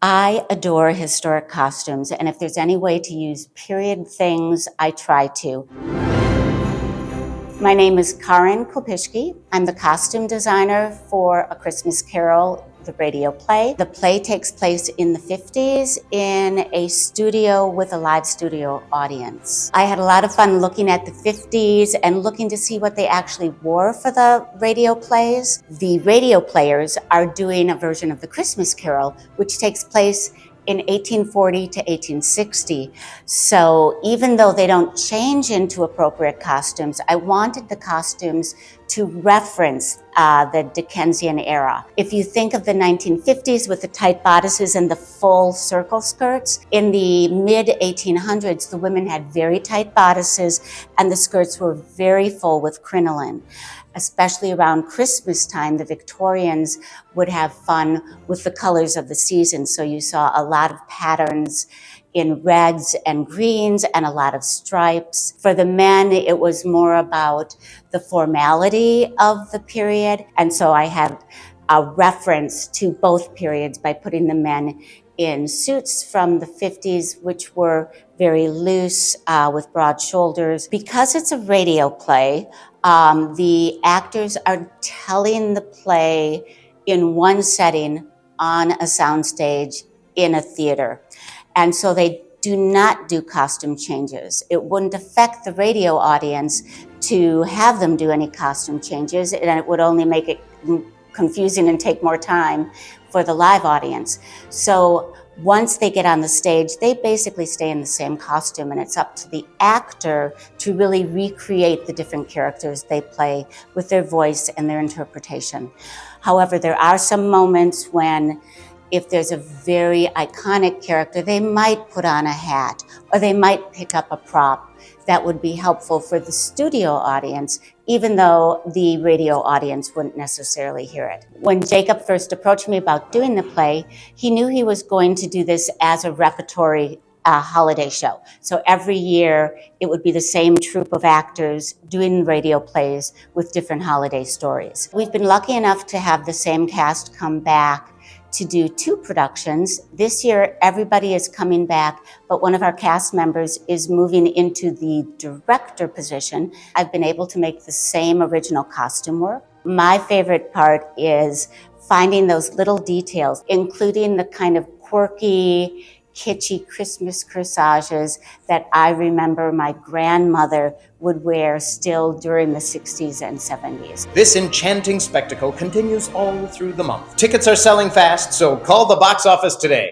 I adore historic costumes, and if there's any way to use period things, I try to. My name is Karin Kopischke. I'm the costume designer for A Christmas Carol, the radio play. The play takes place in the 50s in a studio with a live studio audience. I had a lot of fun looking at the 50s and looking to see what they actually wore for the radio plays. The radio players are doing a version of the Christmas Carol, which takes place in 1840 to 1860. So even though they don't change into appropriate costumes, I wanted the costumes to reference the Dickensian era. If you think of the 1950s with the tight bodices and the full circle skirts, in the mid-1800s, the women had very tight bodices and the skirts were very full with crinoline. Especially around Christmas time, the Victorians would have fun with the colors of the season. So you saw a lot of patterns in reds and greens and a lot of stripes. For the men, it was more about the formality of the period. And so I had a reference to both periods by putting the men in suits from the 50s, which were very loose with broad shoulders. Because it's a radio play, the actors are telling the play in one setting on a soundstage in a theater. And so they do not do costume changes. It wouldn't affect the radio audience to have them do any costume changes, and it would only make it confusing and take more time for the live audience. So once they get on the stage, they basically stay in the same costume, and it's up to the actor to really recreate the different characters they play with their voice and their interpretation. However, there are some moments when, if there's a very iconic character, they might put on a hat or they might pick up a prop that would be helpful for the studio audience, even though the radio audience wouldn't necessarily hear it. When Jacob first approached me about doing the play, he knew he was going to do this as a repertory holiday show. So every year it would be the same troupe of actors doing radio plays with different holiday stories. We've been lucky enough to have the same cast come back to do 2 productions. This year, everybody is coming back, but one of our cast members is moving into the director position. I've been able to make the same original costume work. My favorite part is finding those little details, including the kind of quirky, kitschy Christmas corsages that I remember my grandmother would wear still during the 60s and 70s. This enchanting spectacle continues all through the month. Tickets are selling fast, so call the box office today.